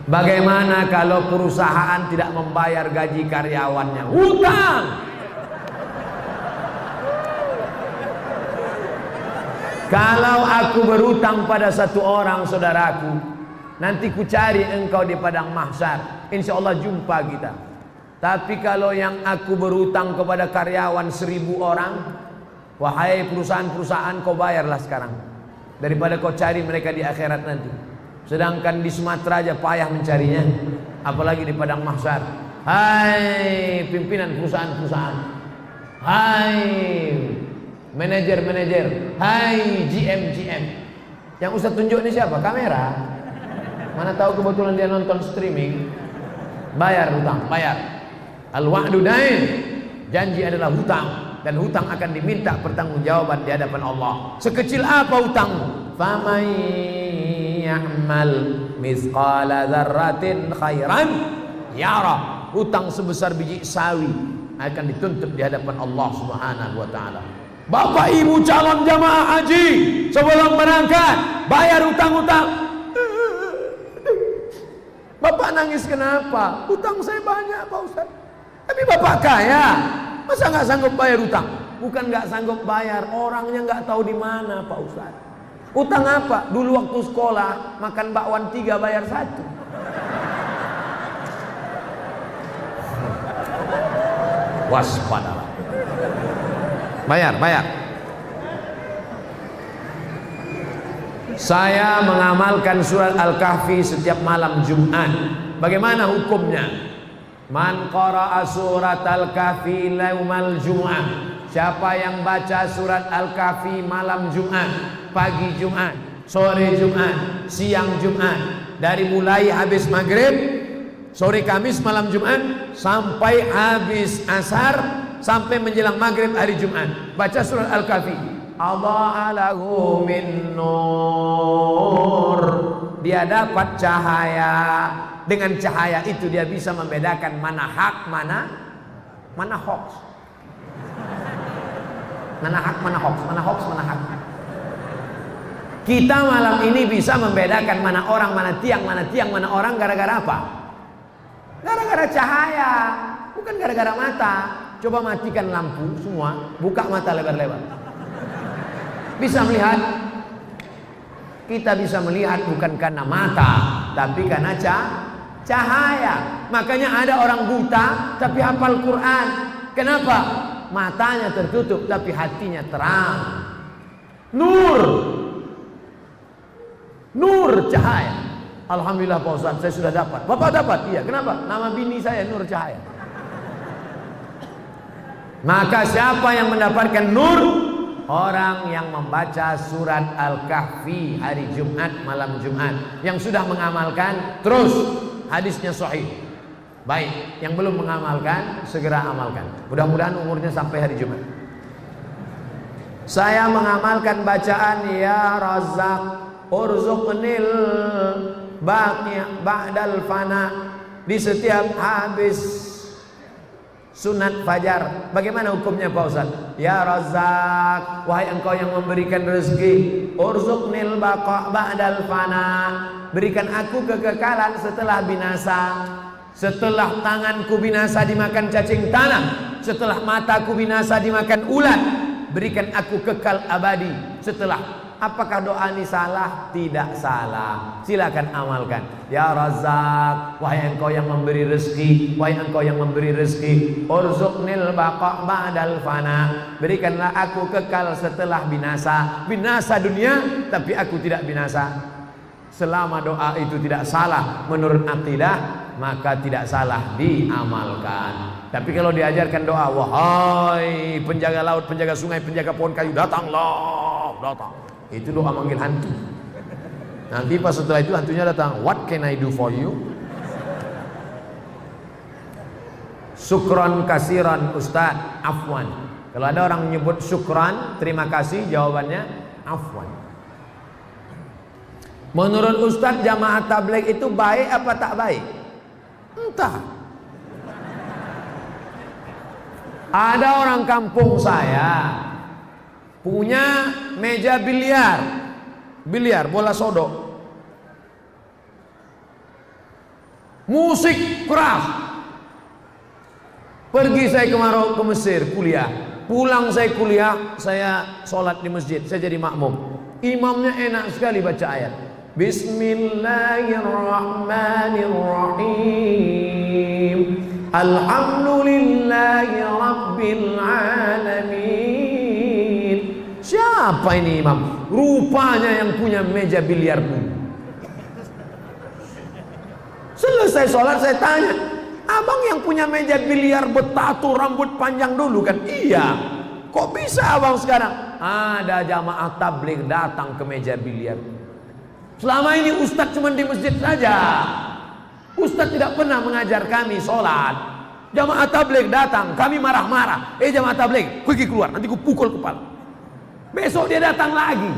Bagaimana kalau perusahaan tidak membayar gaji karyawannya? Hutang. Kalau aku berhutang pada satu orang saudaraku, nanti ku cari engkau di padang mahsyar, insya Allah jumpa kita. Tapi kalau yang aku berhutang kepada karyawan 1000 orang, wahai perusahaan-perusahaan, kau bayarlah sekarang, daripada kau cari mereka di akhirat nanti. Sedangkan di Sumatera aja payah mencarinya, apalagi di padang mahsyar. Hai pimpinan perusahaan-perusahaan, hai manajer-manajer, hai GM, yang Ustaz tunjuk ini siapa? Kamera. Mana tahu kebetulan dia nonton streaming. Bayar hutang, bayar. Al-wa'du dain, janji adalah hutang, dan hutang akan diminta pertanggungjawaban di hadapan Allah. Sekecil apa hutangmu? Faman ya'mal mithqala dzarratin khairan yara. Hutang sebesar biji sawi akan dituntut di hadapan Allah Subhanahu wa taala. Bapak Ibu calon jamaah haji, sebelum berangkat bayar hutang-hutang. Bapak nangis kenapa? Hutang saya banyak Pak Ustaz. Tapi Bapak kaya, masa nggak sanggup bayar hutang? Bukan nggak sanggup bayar, orangnya nggak tahu di mana Pak Ustaz. Hutang apa? Dulu waktu sekolah makan bakwan 3 bayar 1. Waspadalah. Bayar. Saya mengamalkan surat Al-Kahfi setiap malam Jumat. Bagaimana hukumnya? Man qara'a surat Al-Kahfi yaumal Jum'ah. Siapa yang baca surat Al-Kahfi malam Jumat, pagi Jumat, sore Jumat, siang Jumat, dari mulai habis maghrib, sore Kamis, malam Jumat, sampai habis asar, sampai menjelang maghrib hari Jumat, baca surat Al-Kahfi. Allah lahu min nur. Dia dapat cahaya. Dengan cahaya itu dia bisa membedakan mana hak, mana hoax. Mana hak, mana hoax, mana hoax, mana hak. Kita malam ini bisa membedakan mana orang, mana tiang, mana orang gara-gara apa? Gara-gara cahaya, bukan gara-gara mata. Coba matikan lampu semua, buka mata lebar-lebar. Bisa melihat? Kita bisa melihat bukan karena mata, tapi karena cahaya. Makanya ada orang buta tapi hafal Quran. Kenapa? Matanya tertutup tapi hatinya terang. Nur cahaya. Alhamdulillah Pak Ustaz, saya sudah dapat. Bapak dapat? Iya. Kenapa? Nama bini saya Nur Cahaya. Maka siapa yang mendapatkan nur? Orang yang membaca surat Al-Kahfi hari Jumat, malam Jumat. Yang sudah mengamalkan, terus hadisnya sahih. Baik, yang belum mengamalkan, segera amalkan. Mudah-mudahan umurnya sampai hari Jumat. Saya mengamalkan bacaan Ya Razzaq urzuqnil ba'dal fana di setiap habis sunat fajar. Bagaimana hukumnya Pak Ustaz? Ya Razzaq, wahai engkau yang memberikan rezeki, urzuqnil baqa ba'dal fana, berikan aku kekekalan setelah binasa. Setelah tanganku binasa dimakan cacing tanah, setelah mataku binasa dimakan ulat, berikan aku kekal abadi. Setelah, apakah doa ini salah? Tidak salah. Silakan amalkan. Ya Razzaq, wahai engkau yang memberi rezeki, wahai engkau yang memberi rezeki, urzuqnil baqa ba'dal fana, berikanlah aku kekal setelah binasa. Binasa dunia tapi aku tidak binasa. Selama doa itu tidak salah menurut akidah, maka tidak salah diamalkan. Tapi kalau diajarkan doa, wahai penjaga laut, penjaga sungai, penjaga pohon kayu, datanglah, datang. Itu doa manggil hantu. Nanti pas setelah itu hantunya datang, what can I do for you? Syukran kasiran Ustaz, afwan. Kalau ada orang menyebut syukran, terima kasih, jawabannya afwan. Menurut Ustaz, jamaah tabligh itu baik apa tak baik? Entah. Ada orang kampung saya punya meja biliar bola sodok. musik keras. Pergi saya ke Mesir kuliah. Pulang saya kuliah, saya sholat di masjid, saya jadi makmum. Imamnya enak sekali baca ayat. Bismillahirrahmanirrahim. Alhamdulillahi Rabbil Alamin. Siapa ini imam? Rupanya yang punya meja biliar dulu. Selesai sholat saya tanya, abang yang punya meja biliar bertato rambut panjang dulu kan? Iya. Kok bisa abang sekarang? Ada jamaah tabligh datang ke meja biliar. Selama ini ustadz cuma di masjid saja. Ustadz tidak pernah mengajar kami sholat. Jamaah tabligh datang, kami marah-marah. Jamaah tabligh, pergi keluar, nanti ku pukul kepala. Besok dia datang lagi.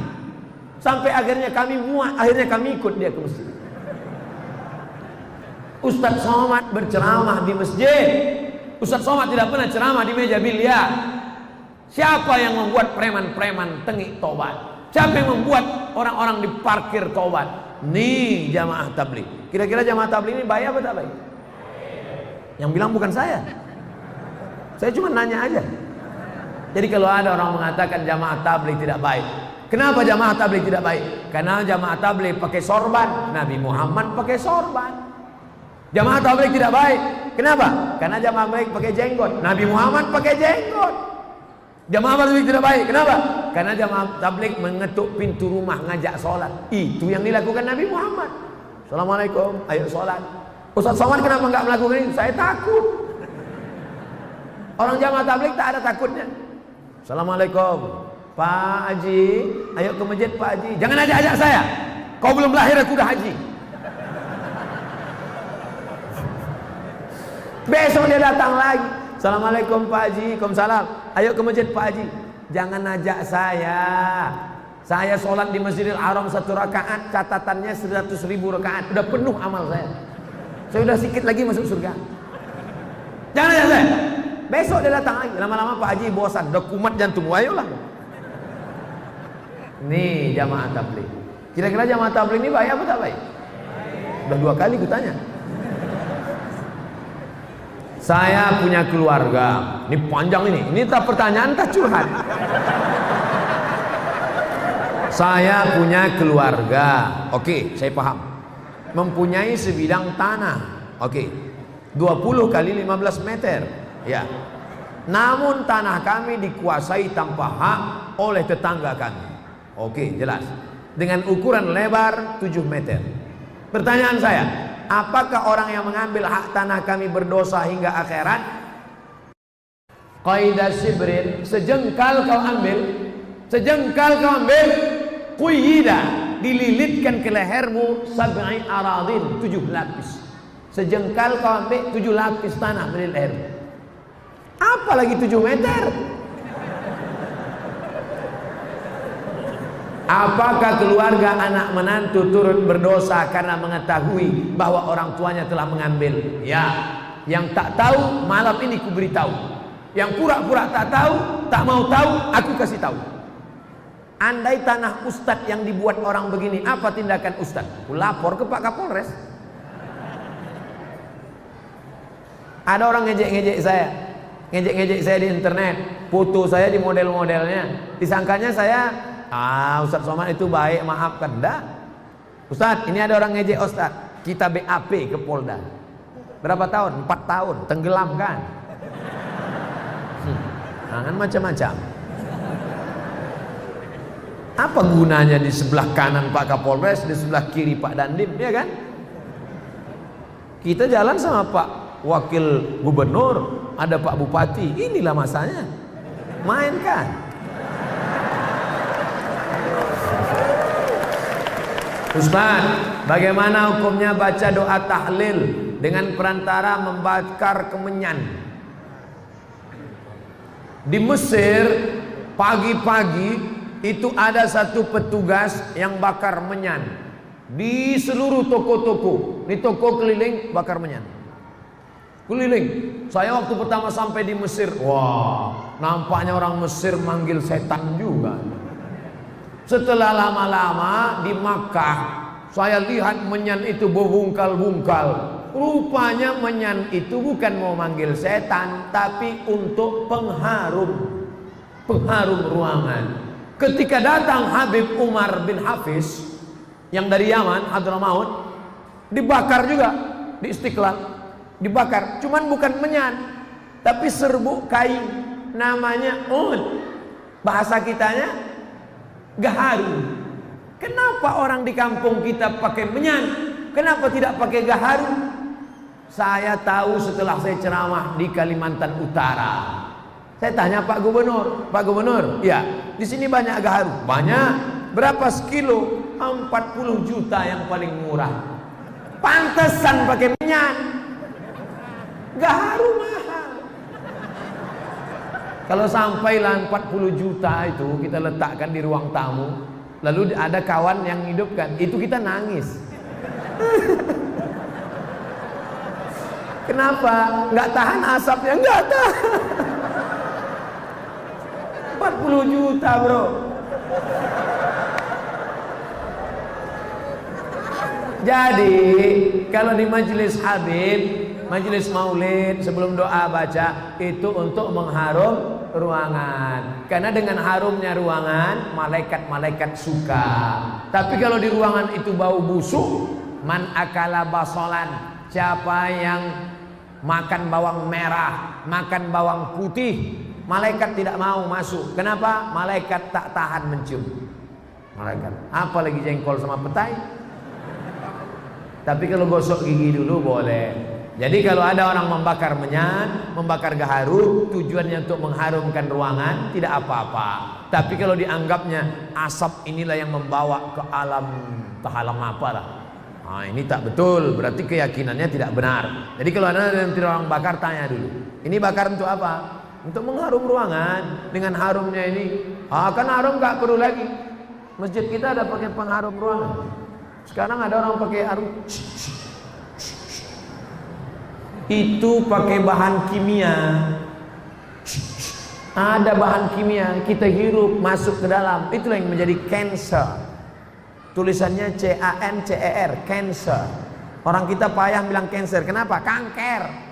Sampai akhirnya kami muak, akhirnya kami ikut dia ke masjid. Ustadz Somad berceramah di masjid. Ustadz Somad tidak pernah ceramah di meja biliar. Siapa yang membuat preman-preman tengik tobat? Siapa yang membuat orang-orang di parkir tobat? Nih jamaah tabligh. Kira-kira jamaah tabligh ini baik apa tak baik? Yang bilang bukan saya. Saya cuma nanya aja. Jadi kalau ada orang mengatakan jamaah tabligh tidak baik, kenapa jamaah tabligh tidak baik? Karena jamaah tabligh pakai sorban, Nabi Muhammad pakai sorban. Jamaah tabligh tidak baik. Kenapa? Karena jamaah tabligh pakai jenggot, Nabi Muhammad pakai jenggot. Jamaah tabligh tidak baik. Kenapa? Karena jamaah tabligh mengetuk pintu rumah ngajak sholat. Itu yang dilakukan Nabi Muhammad. Assalamualaikum, ayo sholat. Ustaz Somad kenapa enggak melakukan ini? Saya takut. Orang jamaah tabligh tak ada takutnya. Assalamualaikum, Pak Haji, ayo ke masjid Pak Haji. Jangan ajak-ajak saya. Kau belum lahir aku udah haji. Besok dia datang lagi. Assalamualaikum Pak Haji. Waalaikumsalam. Ayo ke masjid Pak Haji. Jangan ajak saya. Saya sholat di Masjidil Haram 1 rakaat, catatannya 100.000 rakaat. Udah penuh amal saya. Saya udah sedikit lagi masuk surga. Jangan ajak saya. Besok dia datang lagi. Lama-lama Pak Haji bosan, udah kumat jantung. Ayolah. Nih jamaah tabligh. Kira-kira jamaah tabligh ini baik apa tak baik? Udah 2 kali kutanya. Saya punya keluarga. Ini panjang ini. Ini tak pertanyaan tak curhat. Saya punya keluarga. Oke, saya paham. Mempunyai sebidang tanah. Oke. 20 kali 15 meter. Ya. Namun tanah kami dikuasai tanpa hak oleh tetangga kami. Oke, jelas. Dengan ukuran lebar 7 meter. Pertanyaan saya, apakah orang yang mengambil hak tanah kami berdosa hingga akhirat? Qaidah sibrin, sejengkal kau ambil, quyida, dililitkan ke lehermu sab'i aradin, 7 lapis. Sejengkal kau ambil 7 lapis tanah dari lehermu. Apalagi 7 meter? Apakah keluarga anak menantu turut berdosa karena mengetahui bahwa orang tuanya telah mengambil? Ya, yang tak tahu malam ini ku beritahu. Yang pura-pura tak tahu, tak mau tahu, aku kasih tahu. Andai tanah ustadz yang dibuat orang begini, apa tindakan ustadz? Ku lapor ke Pak Kapolres. Ada orang ngejek-ngejek saya di internet, foto saya di model-modelnya. Disangkanya saya Ustadz Somad itu baik, maafkan. Enggak. Ustadz, ini ada orang ngejek Ustadz. Kita BAP ke Polda. Berapa tahun? 4 tahun. Tenggelam kan? Jangan macam-macam. Apa gunanya di sebelah kanan Pak Kapolres, di sebelah kiri Pak Dandim, ya kan? Kita jalan sama Pak Wakil Gubernur, ada Pak Bupati. Inilah masanya. Main kan? Ustaz, bagaimana hukumnya baca doa tahlil dengan perantara membakar kemenyan? Di Mesir pagi-pagi itu ada satu petugas yang bakar menyan di seluruh toko-toko. Di toko keliling bakar menyan. Keliling. Saya waktu pertama sampai di Mesir, wah, nampaknya orang Mesir manggil setan juga. Setelah lama-lama di Makkah, saya lihat menyan itu berbungkal-bungkal. Rupanya menyan itu bukan mau manggil setan, tapi untuk pengharum ruangan. Ketika datang Habib Umar bin Hafiz yang dari Yaman, Hadramaut, dibakar juga di Istiqlal, dibakar. Cuman bukan menyan, tapi serbuk kain, namanya ud. Bahasa kitanya gaharu. Kenapa orang di kampung kita pakai menyan? Kenapa tidak pakai gaharu? Saya tahu setelah saya ceramah di Kalimantan Utara. Saya tanya Pak Gubernur, ya, di sini banyak gaharu. Banyak. Berapa sekilo? 40 juta yang paling murah. Pantesan pakai menyan. Gaharu mahal. Kalau sampailah 40 juta itu kita letakkan di ruang tamu, lalu ada kawan yang hidupkan, itu kita nangis. Kenapa? Nggak tahan asapnya, nggak tahan. 40 juta bro. Jadi kalau di majelis Habib, majelis maulid, sebelum doa baca, itu untuk mengharum ruangan. Karena dengan harumnya ruangan, malaikat-malaikat suka. Tapi kalau di ruangan itu bau busuk, man akala basolan, siapa yang makan bawang merah, makan bawang putih, malaikat tidak mau masuk. Kenapa? Malaikat tak tahan mencium. Malaikat, apalagi jengkol sama petai. Tapi kalau gosok gigi dulu boleh. Jadi kalau ada orang membakar menyan, membakar gaharu, tujuannya untuk mengharumkan ruangan, tidak apa-apa. Tapi kalau dianggapnya asap inilah yang membawa ke alam, ke alam apalah, nah, ini tak betul, berarti keyakinannya tidak benar. Jadi kalau ada yang tidak orang bakar, tanya dulu, ini bakar untuk apa? Untuk mengharum ruangan. Dengan harumnya ini, kan harum gak perlu lagi. Masjid kita ada pakai pengharum ruangan. Sekarang ada orang pakai harum, itu pakai bahan kimia. Ada bahan kimia, kita hirup masuk ke dalam, itulah yang menjadi cancer. Tulisannya CANCER, cancer. Orang kita payah bilang cancer, kenapa? Kanker.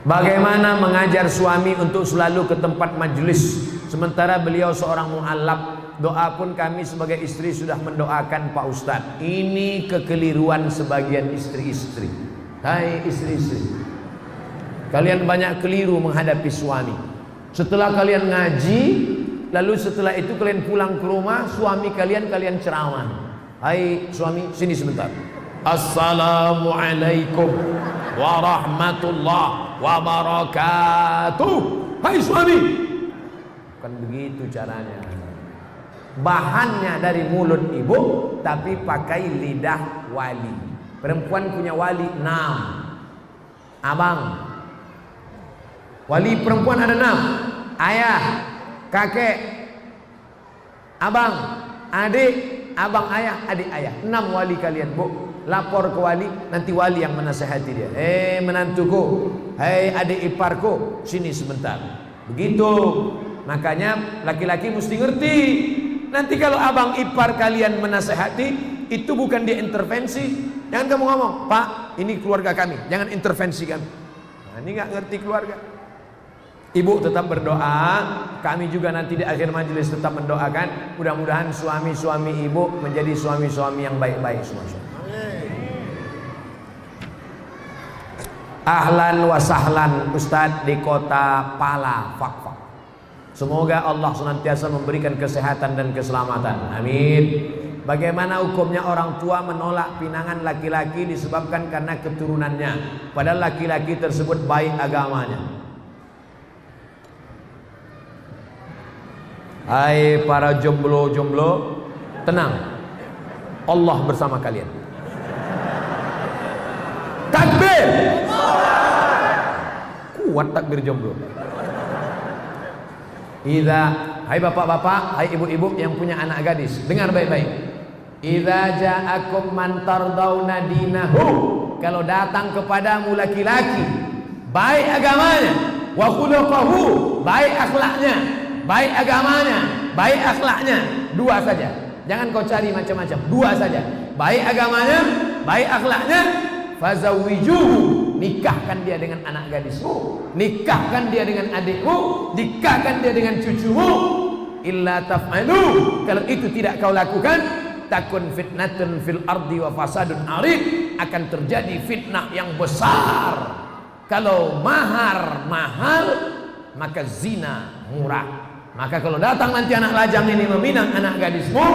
Bagaimana mengajar suami untuk selalu ke tempat majelis, sementara beliau seorang mu'allab. Doa pun kami sebagai istri sudah mendoakan Pak Ustadz. Ini kekeliruan sebagian istri-istri. Hai istri-istri, kalian banyak keliru menghadapi suami. Setelah kalian ngaji, lalu setelah itu kalian pulang ke rumah, suami kalian ceramah. Hai suami, sini sebentar. Assalamualaikum warahmatullahi wabarakatuh. Hai suami, bukan begitu caranya. Bahannya dari mulut ibu, tapi pakai lidah wali. Perempuan punya wali 6. Abang, wali perempuan ada 6. Ayah, kakek, abang, adik, abang ayah, adik ayah. 6 wali kalian, bu. Lapor ke wali, nanti wali yang menasehati dia. Menantuku, hei adik iparku, sini sebentar. Begitu. Makanya laki-laki mesti ngerti. Nanti kalau abang ipar kalian menasehati, itu bukan dia intervensi. Jangan kamu ngomong, Pak, ini keluarga kami, jangan intervensi kami. Nah, ini nggak ngerti keluarga. Ibu tetap berdoa, kami juga nanti di akhir majelis tetap mendoakan. Mudah-mudahan suami-suami ibu menjadi suami-suami yang baik-baik semua. Ahlan wa sahlan Ustadz di kota Pala, Fakfak. Semoga Allah senantiasa memberikan kesehatan dan keselamatan. Amin. Bagaimana hukumnya orang tua menolak pinangan laki-laki disebabkan karena keturunannya, padahal laki-laki tersebut baik agamanya? Hai para jomblo-jomblo, tenang, Allah bersama kalian. Takbir. Kuat takbir jomblo. Hai bapak-bapak, hai ibu-ibu yang punya anak gadis, dengar baik-baik. Idza ja'akum man tardawna dinahu, kalau datang kepadamu laki-laki baik agamanya, wa khuluquhu, baik akhlaknya, baik agamanya, baik akhlaknya, 2 saja. Jangan kau cari macam-macam, dua saja. Baik agamanya, baik akhlaknya. Fazawwijuhu, nikahkan dia dengan anak gadismu, nikahkan dia dengan adikmu, nikahkan dia dengan cucumu. Illa taf'alu, kalau itu tidak kau lakukan, takun fitnatun fil ardi wa fasadun arid, akan terjadi fitnah yang besar. Kalau mahar mahal, maka zina murah. Maka kalau datang nanti anak lajang ini meminang anak gadismu,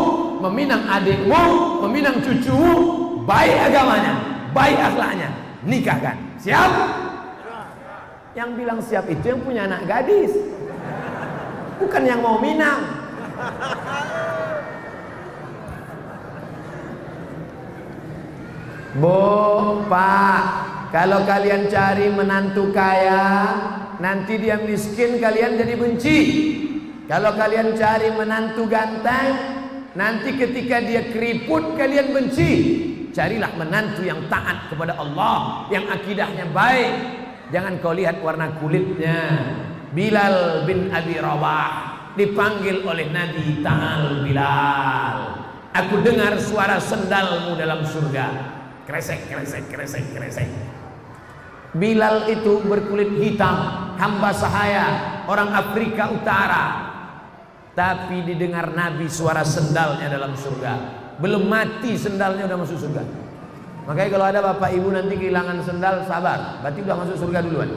meminang adikmu, meminang cucumu, baik agamanya, baik akhlaknya, nikahkan. Siap? Yang bilang siap itu yang punya anak gadis, bukan yang mau minang. Bu, Pak, kalau kalian cari menantu kaya, nanti dia miskin, kalian jadi benci. Kalau kalian cari menantu ganteng, nanti ketika dia keriput, kalian benci. Carilah menantu yang taat kepada Allah, yang akidahnya baik. Jangan kau lihat warna kulitnya. Bilal bin Abi Rabah dipanggil oleh Nabi, "Ta'al Bilal, aku dengar suara sendalmu dalam surga." Kresek, kresek, kresek, kresek. Bilal itu berkulit hitam, hamba sahaya, orang Afrika Utara. Tapi didengar Nabi suara sendalnya dalam surga. Belum mati sendalnya udah masuk surga. Makanya kalau ada bapak ibu nanti kehilangan sendal, sabar, berarti udah masuk surga duluan.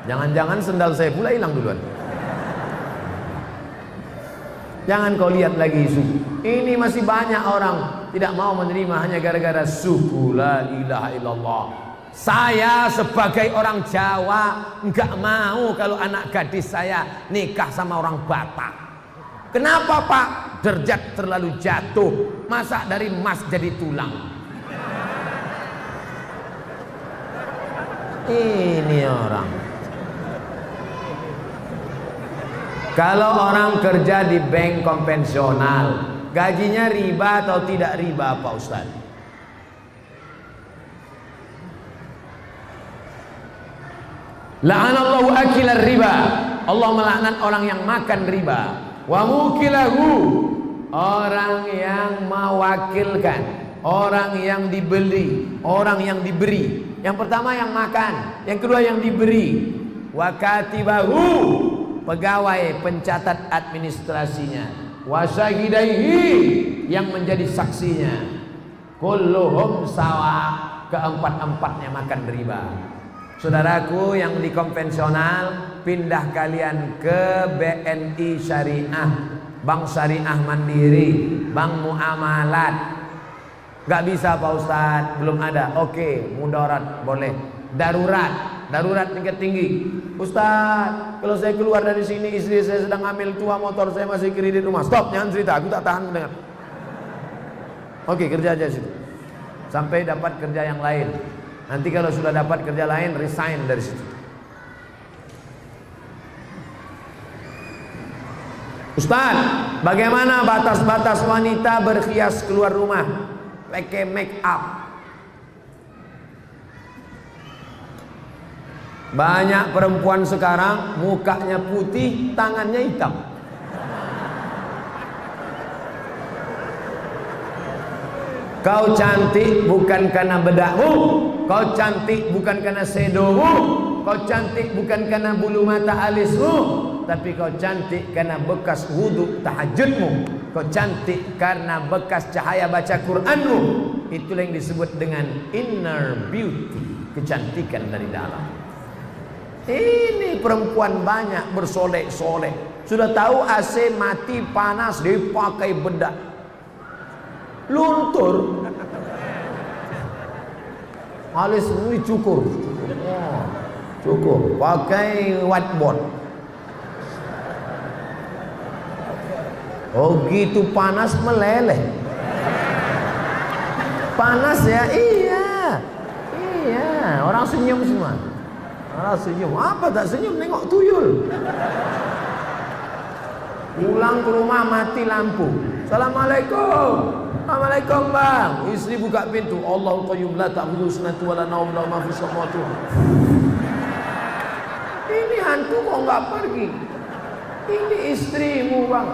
Jangan-jangan sendal saya pula hilang duluan. Jangan kau lihat lagi isu. Ini masih banyak orang tidak mau menerima hanya gara-gara suku la ilaha illallah. Saya sebagai orang Jawa enggak mau kalau anak gadis saya nikah sama orang Batak. Kenapa, Pak? Derajat terlalu jatuh. Masa dari emas jadi tulang? Ini orang. Kalau orang kerja di bank konvensional, gajinya riba atau tidak riba, Pak Ustaz? La'anallahu akilar riba. Allah melaknat orang yang makan riba. Wa mukilahu, orang yang mewakilkan, orang yang dibeli, orang yang diberi. Yang pertama yang makan, yang kedua yang diberi. Wa katibahu, pegawai pencatat administrasinya. Wa syahidaihi, yang menjadi saksinya. Kulluhum sawa, keempat-empatnya makan riba. Saudaraku yang di konvensional, pindah kalian ke BNI Syariah, Bank Syariah Mandiri, Bank Muamalat. Gak bisa Pak Ustadz, belum ada. Oke, mudarat boleh. Darurat tingkat tinggi. Ustadz, kalau saya keluar dari sini, istri saya sedang hamil tua, motor saya masih kredit rumah. Stop, jangan cerita, aku tak tahan mendengar. Oke, kerja aja situ sampai dapat kerja yang lain. Nanti kalau sudah dapat kerja lain, resign dari situ. Ustaz, bagaimana batas-batas wanita berhias keluar rumah, pakai make up? Banyak perempuan sekarang mukanya putih, tangannya hitam. Kau cantik bukan karena bedakmu, kau cantik bukan karena sedomu, kau cantik bukan karena bulu mata alismu, tapi kau cantik karena bekas wudhu tahajudmu, kau cantik karena bekas cahaya baca Quranmu. Itulah yang disebut dengan inner beauty, kecantikan dari dalam. Ini perempuan banyak bersolek-solek. Sudah tahu AC mati panas dipakai bedak, luntur. Alis ini cukur, cukur, pakai whiteboard. Oh gitu panas meleleh. Panas ya, iya, orang senyum semua. Orang senyum, apa tak senyum, nengok tuyul. Pulang ke rumah mati lampu. Assalamualaikum. Assalamualaikum bang. Istri buka pintu. Allahu qayyum la ta'khudhuhu sinatun wa la nawm lahu ma fis samawati. Ini hantu kok enggak pergi? Ini istrimu bang.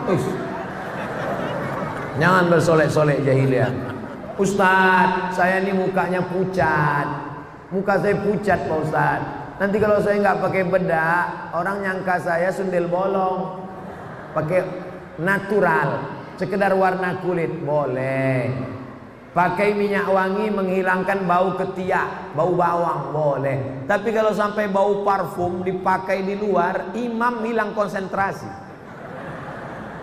Jangan bersolek-solek jahiliyah. Ustaz, saya ini mukanya pucat. Muka saya pucat Pak Ustaz. Nanti kalau saya nggak pakai bedak, orang nyangka saya sundel bolong. Pakai natural, sekedar warna kulit boleh. Pakai minyak wangi menghilangkan bau ketiak, bau bawang boleh. Tapi kalau sampai bau parfum dipakai di luar, imam hilang konsentrasi.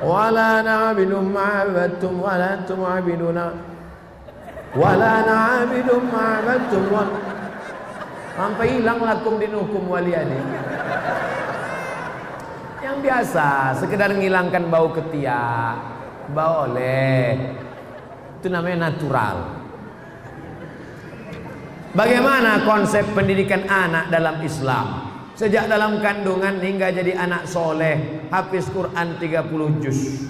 Wala na'budu ma'abattum wala antum 'abiduna wala na'budu ma'abattum sampai hilang lakum dinukum waliyani. Yang biasa sekedar menghilangkan bau ketiak boleh, itu namanya natural. Bagaimana konsep pendidikan anak dalam Islam? Sejak dalam kandungan hingga jadi anak soleh, hafiz Quran 30 juz.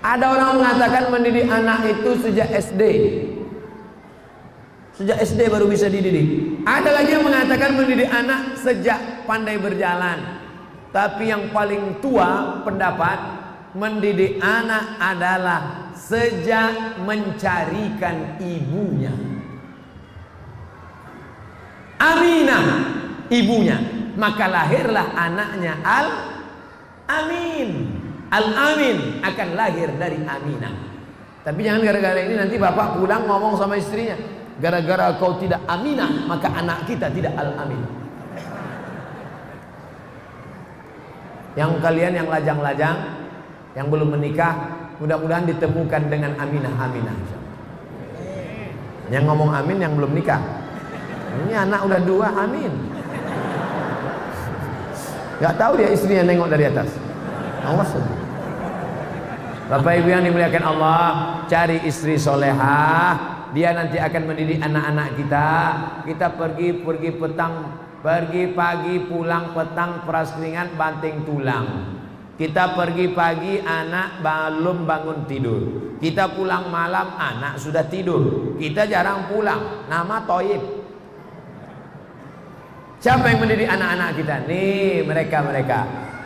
Ada orang mengatakan mendidik anak itu sejak SD. Sejak SD baru bisa dididik. Ada lagi yang mengatakan mendidik anak sejak pandai berjalan. Tapi yang paling tua pendapat, mendidik anak adalah sejak mencarikan ibunya. Aminah ibunya, maka lahirlah anaknya Al-Amin. Al-Amin akan lahir dari Aminah. Tapi jangan gara-gara ini nanti bapak pulang ngomong sama istrinya, gara-gara kau tidak Aminah, maka anak kita tidak Al-Amin. Yang kalian yang lajang-lajang, yang belum menikah, mudah-mudahan ditemukan dengan Aminah. Yang ngomong amin yang belum nikah. Ini anak udah 2, amin. Gak tahu dia istrinya nengok dari atas. Awas. Bapak Ibu yang dimuliakan Allah, cari istri solehah. Dia nanti akan mendidik anak-anak kita. Kita pergi petang, pergi pagi, pulang petang, peras keringat, banting tulang. Kita pergi pagi, anak belum bangun tidur. Kita pulang malam, anak sudah tidur. Kita jarang pulang, nama Toib. Siapa yang mendidik anak-anak kita? Nih mereka.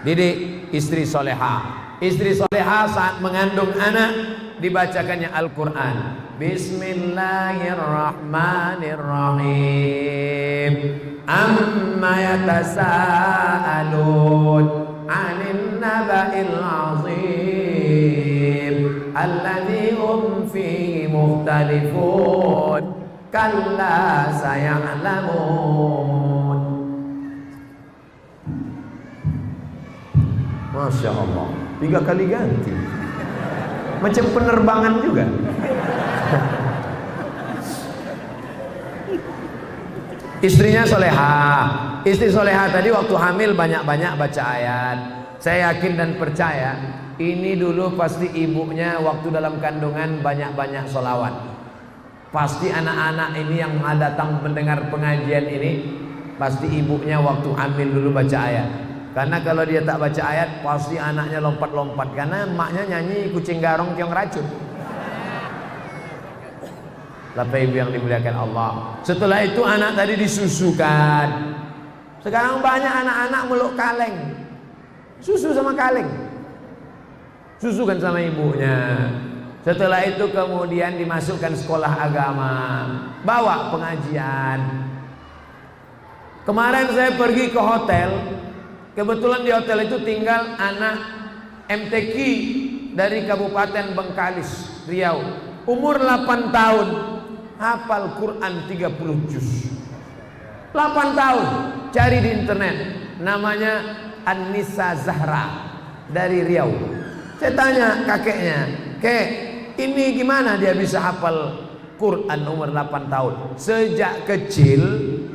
Didik istri soleha. Istri soleha saat mengandung anak dibacakannya Al-Quran. Bismillahirrahmanirrahim. Amma yatasa'alun 'anil naba'il 'azim alladzi hum fihi mukhtalifun kalla saya'lamun. Masya Allah, 3 kali ganti. Macam penerbangan juga. Istrinya soleha. Istri soleha tadi waktu hamil banyak-banyak baca ayat. Saya yakin dan percaya ini dulu pasti ibunya waktu dalam kandungan banyak-banyak sholawat. Pasti anak-anak ini yang datang mendengar pengajian ini, pasti ibunya waktu hamil dulu baca ayat. Karena kalau dia tak baca ayat, pasti anaknya lompat-lompat. Karena emaknya nyanyi kucing garong tiong racun. Bapak Ibu yang dimuliakan Allah. Setelah itu anak tadi disusukan. Sekarang banyak anak-anak meluk kaleng. Susu sama kaleng. Susukan sama ibunya. Setelah itu kemudian dimasukkan sekolah agama. Bawa pengajian. Kemarin saya pergi ke hotel. Kebetulan di hotel itu tinggal anak MTQ dari Kabupaten Bengkalis, Riau. Umur 8 tahun, hafal Quran 30 juz. 8 tahun, cari di internet. Namanya An-Nisa Zahra dari Riau. Saya tanya kakeknya, "Kek, ini gimana dia bisa hafal Quran umur 8 tahun?" Sejak kecil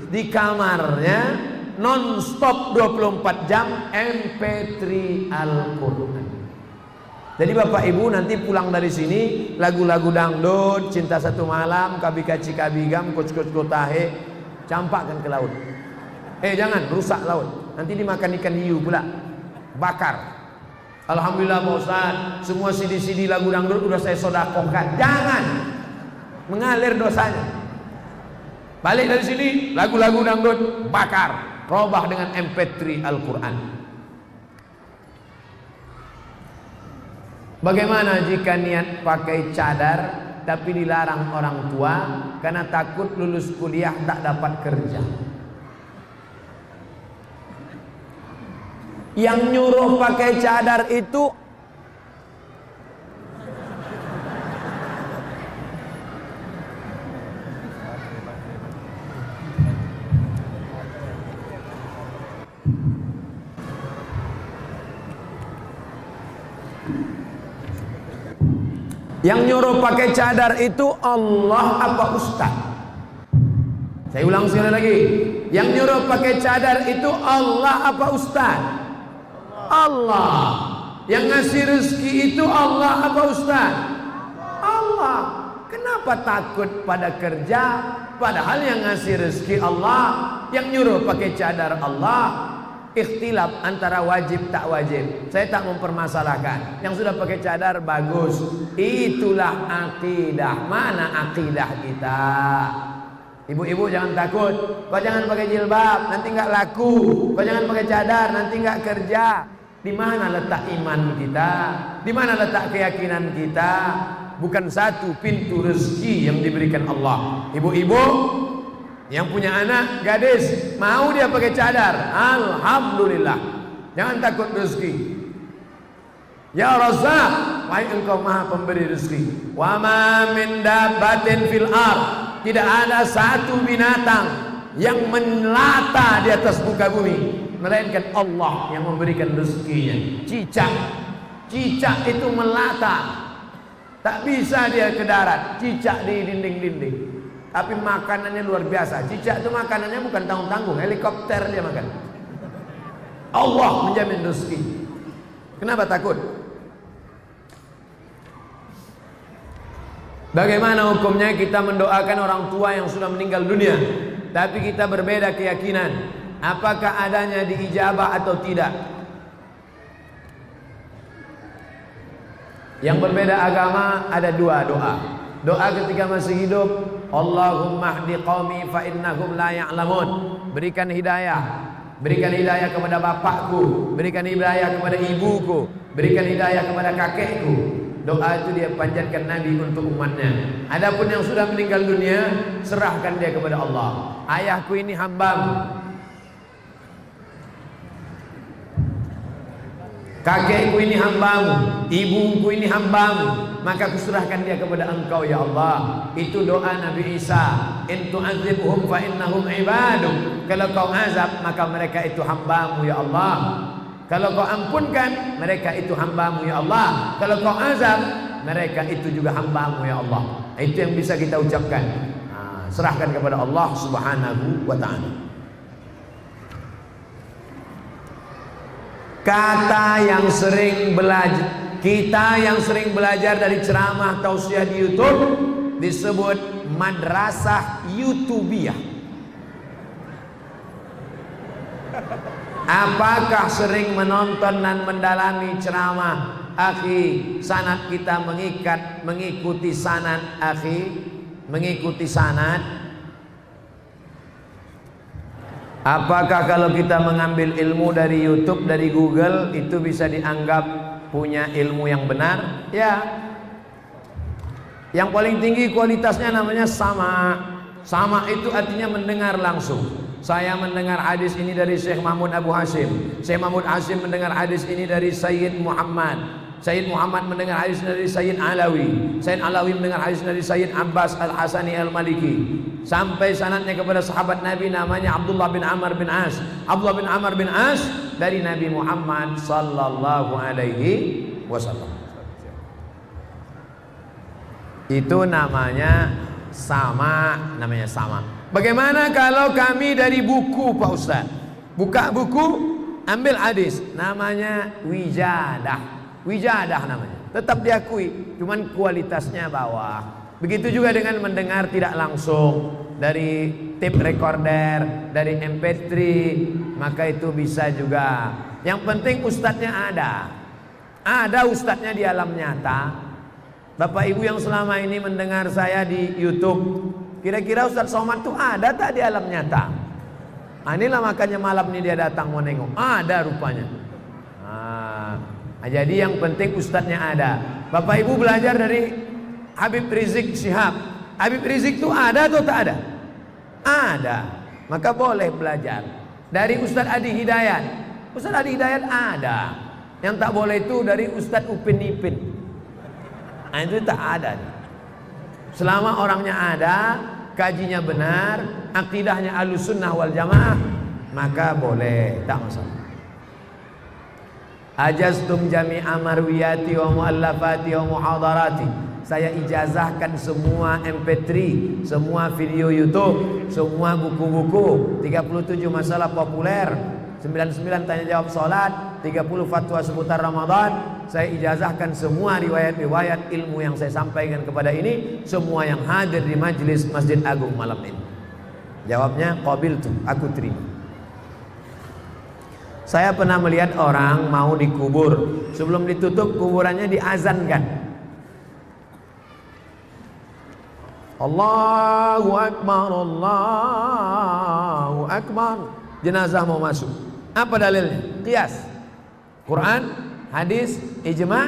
di kamarnya non-stop 24 jam MP3 Al-Quran. Jadi Bapak Ibu nanti pulang dari sini lagu-lagu dangdut, Cinta Satu Malam, Kabikaci Kabigam, Coach Kotahe, campakkan ke laut. Jangan rusak laut, nanti dimakan ikan hiu pula, bakar. Alhamdulillah Pak Ustaz, semua CD-CD lagu dangdut udah saya sodakohkan. Jangan, mengalir dosanya. Balik dari sini lagu-lagu dangdut bakar, robah dengan MP3 Al-Quran. Bagaimana jika niat pakai cadar tapi dilarang orang tua karena takut lulus kuliah tak dapat kerja? Yang nyuruh pakai cadar itu Allah apa ustaz? Saya ulang sekali lagi. Yang nyuruh pakai cadar itu Allah apa ustaz? Allah. Yang ngasih rezeki itu Allah apa ustaz? Allah. Kenapa takut pada kerja padahal yang ngasih rezeki Allah, yang nyuruh pakai cadar Allah? Ikhtilaf antara wajib tak wajib. Saya tak mempermasalahkan. Yang sudah pakai cadar bagus. Itulah akidah. Mana akidah kita? Ibu-ibu jangan takut. Kau jangan pakai jilbab, nanti nggak laku. Kau jangan pakai cadar, nanti nggak kerja. Di mana letak iman kita? Di mana letak keyakinan kita? Bukan satu pintu rezeki yang diberikan Allah. Ibu-ibu yang punya anak gadis, mau dia pakai cadar, alhamdulillah. Jangan takut rezeki. Ya Razzaq, wahai engkau maha pemberi rezeki. Wa ma min dabbatin fil ard, tidak ada satu binatang yang melata di atas muka bumi melainkan Allah yang memberikan rezekinya. Cicak itu melata, tak bisa dia ke darat. Cicak di dinding-dinding, tapi makanannya luar biasa. Cicak itu makanannya bukan tanggung-tanggung, helikopter dia makan. Allah menjamin rezeki. Kenapa takut? Bagaimana hukumnya kita mendoakan orang tua yang sudah meninggal dunia, tapi kita berbeda keyakinan? Apakah adanya diijabah atau tidak? Yang berbeda agama ada dua doa. Doa ketika masih hidup, Allahumma hdi qaumi fa innahum la ya'lamun. Berikan hidayah. Berikan hidayah kepada bapakku, berikan hidayah kepada ibuku, berikan hidayah kepada kakekku. Doa itu dia panjatkan Nabi untuk umatnya. Adapun yang sudah meninggal dunia, serahkan dia kepada Allah. Ayahku ini hambamu, kakekku ini hambamu, ibuku ini hambamu, maka kuserahkan dia kepada engkau ya Allah. Itu doa Nabi Isa. In tu'adzibhum fa innahum ibaduk. Kalau kau azab maka mereka itu hambamu ya Allah. Kalau kau ampunkan mereka itu hambamu ya Allah. Kalau kau azab mereka itu juga hambamu ya Allah. Itu yang bisa kita ucapkan. Serahkan kepada Allah Subhanahu wa ta'ala. Kata yang sering belajar, kita yang sering belajar dari ceramah tausiah di YouTube disebut madrasah YouTubiah. Apakah sering menonton dan mendalami ceramah? Akhi, sanad kita mengikuti sanad, akhi, mengikuti sanad. Apakah kalau kita mengambil ilmu dari YouTube, dari Google, itu bisa dianggap punya ilmu yang benar? Ya. Yang paling tinggi kualitasnya namanya sama. Sama itu artinya mendengar langsung. Saya mendengar hadis ini dari Syekh Mahmud Abu Hashim. Syekh Mahmud Hashim mendengar hadis ini dari Sayyid Muhammad. Sayyid Muhammad mendengar hadis dari Sayyid Alawi. Sayyid Alawi mendengar hadis dari Sayyid Abbas Al-Hasani Al-Maliki. Sampai sanadnya kepada sahabat Nabi namanya Abdullah bin Amr bin As. Abdullah bin Amr bin As dari Nabi Muhammad sallallahu alaihi wasallam. Itu namanya sama, namanya sama. Bagaimana kalau kami dari buku Pak Ustaz? Buka buku, ambil hadis, namanya wijadah. Wijadah namanya. Tetap diakui, cuman kualitasnya bawah. Begitu juga dengan mendengar tidak langsung dari tape recorder, dari MP3, maka itu bisa juga. Yang penting ustadznya ada. Ada ustadznya di alam nyata. Bapak Ibu yang selama ini mendengar saya di YouTube, kira-kira Ustadz Somad itu ada tak di alam nyata? Inilah makanya malam ini dia datang mau nengok. Ada rupanya. Jadi yang penting ustadznya ada. Bapak Ibu belajar dari Habib Rizik Syihab. Habib Rizik itu ada atau tak ada? Ada. Maka boleh belajar. Dari Ustadz Adi Hidayat. Ustadz Adi Hidayat ada. Yang tak boleh itu dari Ustadz Upin Ipin. Nah itu tak ada. Selama orangnya ada, kajinya benar, akidahnya Ahlussunnah wal Jamaah, maka boleh, tak masalah. Ajaztum jami'a marwiyati wa muallafati wa muhadarati. Saya ijazahkan semua MP3, semua video YouTube, semua buku-buku, 37 masalah populer, 99 tanya jawab salat, 30 fatwa seputar Ramadan. Saya ijazahkan semua riwayat-riwayat ilmu yang saya sampaikan kepada ini, semua yang hadir di majelis Masjid Agung malam ini. Jawabnya qabiltu, aku terima. Saya pernah melihat orang mau dikubur, sebelum ditutup kuburannya diazankan. Allahu Akbar, Allahu Akbar. Jenazah mau masuk. Apa dalilnya? Qiyas. Quran, hadis, ijma',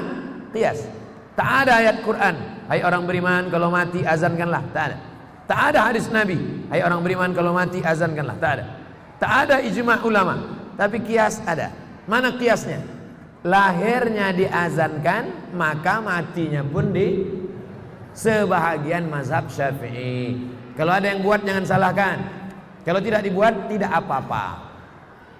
qiyas. Tak ada ayat Quran, hai orang beriman kalau mati azankanlah, tak ada. Tak ada hadis Nabi, hai orang beriman kalau mati azankanlah, tak ada. Tak ada ijma' ulama. Tapi kias ada. Mana kiasnya? Lahirnya diazankan, maka matinya pun di sebahagian mazhab Syafi'i. Kalau ada yang buat jangan salahkan. Kalau tidak dibuat tidak apa-apa.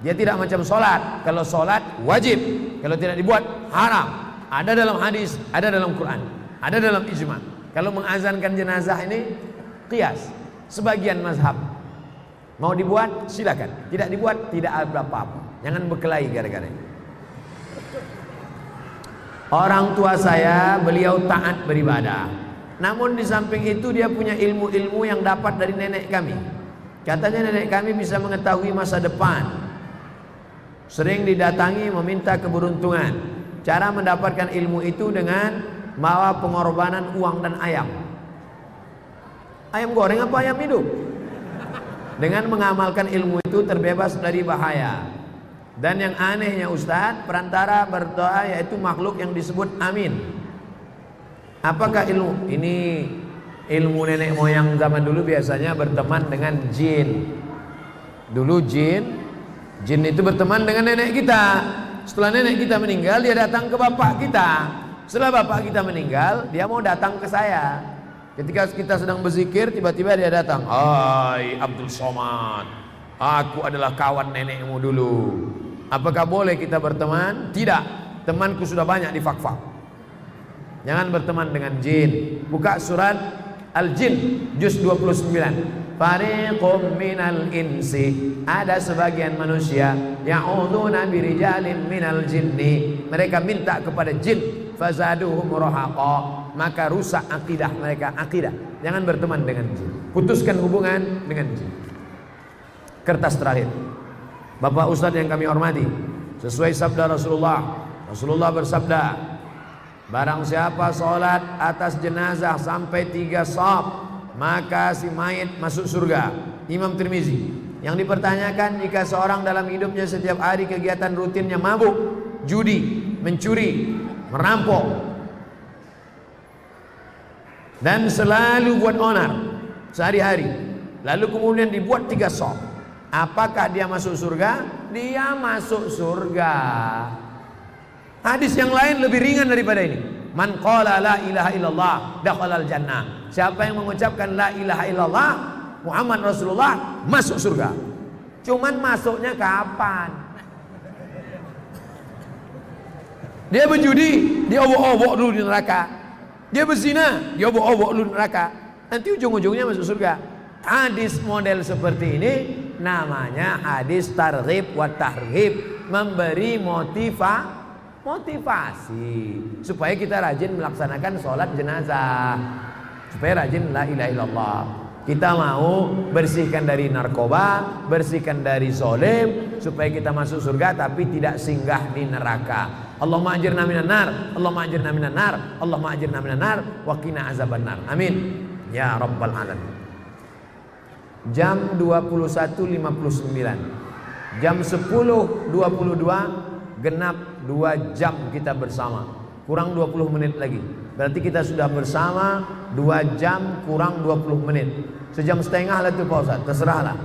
Dia tidak macam sholat. Kalau sholat wajib, kalau tidak dibuat haram. Ada dalam hadis, ada dalam Quran, ada dalam ijma'. Kalau mengazankan jenazah ini kias. Sebagian mazhab mau dibuat silakan, tidak dibuat tidak ada apa-apa. Jangan berkelahi gara-gara ini. Orang tua saya beliau taat beribadah, namun di samping itu dia punya ilmu-ilmu yang dapat dari nenek kami. Katanya nenek kami bisa mengetahui masa depan. Sering didatangi meminta keberuntungan. Cara mendapatkan ilmu itu dengan bawa pengorbanan uang dan ayam. Ayam goreng apa ayam hidup? Dengan mengamalkan ilmu itu terbebas dari bahaya. Dan yang anehnya Ustadz, perantara berdoa yaitu makhluk yang disebut amin. Apakah ilmu? Ini ilmu nenek moyang zaman dulu biasanya berteman dengan jin. Dulu jin itu berteman dengan nenek kita. Setelah nenek kita meninggal, dia datang ke bapak kita. Setelah bapak kita meninggal, dia mau datang ke saya. Ketika kita sedang berzikir, tiba-tiba dia datang. Hai Abdul Somad, aku adalah kawan nenekmu dulu. Apakah boleh kita berteman? Tidak. Temanku sudah banyak di fak-fak. Jangan berteman dengan jin. Buka surat Al-Jin juz 29. Fariqum minal insi, ada sebagian manusia ya'uduna birijalin minal jinni, mereka minta kepada jin, fazaduhum rahaqa, maka rusak akidah mereka. Akidah, jangan berteman dengan jin, putuskan hubungan dengan jin. Kertas terakhir, Bapak Ustadz yang kami hormati, sesuai sabda Rasulullah bersabda, barang siapa sholat atas jenazah sampai 3 shaf, maka si mayit masuk surga. Imam Tirmizi. Yang dipertanyakan, jika seorang dalam hidupnya setiap hari kegiatan rutinnya mabuk, judi, mencuri, merampok, dan selalu buat onar sehari-hari, lalu kemudian dibuat 3 shaf, apakah dia masuk surga? Dia masuk surga. Hadis yang lain lebih ringan daripada ini. Man qala la ilaha illallah dakhalal jannah. Siapa yang mengucapkan la ilaha illallah Muhammad Rasulullah masuk surga. Cuman masuknya kapan? Dia berjudi, dia obok-obok dulu di neraka. Dia berzina, dia obok-obok dulu di neraka. Nanti ujung-ujungnya masuk surga. Hadis model seperti ini namanya hadis targhib wa tarhib, memberi motivasi supaya kita rajin melaksanakan sholat jenazah, supaya rajin la ilaha illallah. Kita mau bersihkan dari narkoba, bersihkan dari zalim, supaya kita masuk surga tapi tidak singgah di neraka. Allahumma ajirna minan nar, Allahumma ajirna minan nar, Allahumma ajirna minan nar, wa qina azabannar. Amin ya rabbal alamin. Jam 21.59, jam 10.22 genap 2 jam kita bersama. Kurang 20 menit lagi. Berarti kita sudah bersama 2 jam kurang 20 menit. Sejam setengah lah itu Pak Ustaz, terserahlah.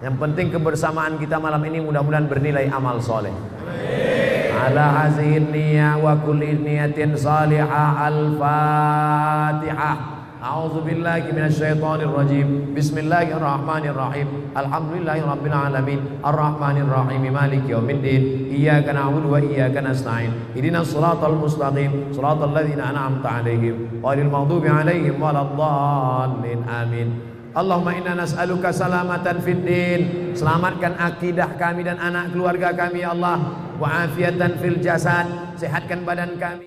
Yang penting kebersamaan kita malam ini mudah-mudahan bernilai amal soleh. Ala hazihin niyah wa kulli niyatin salihah. Al-Fatihah. A'udzu billahi minasyaitonir rajim. Bismillahirrahmanirrahim. Alhamdulillahirabbil alamin. Arrahmanir rahim. Maliki yaumiddin. Iyyaka na'budu wa iyyaka nasta'in. Ihdinas shiratal mustaqim. Shiratal ladzina an'amta 'alaihim ghairil maghdubi 'alaihim waladdallin. Amin. Allahumma inna nas'aluka salamatan fid din. Selamatkan akidah kami dan anak keluarga kami ya Allah. Wa afiatan fil jasad. Sehatkan badan kami.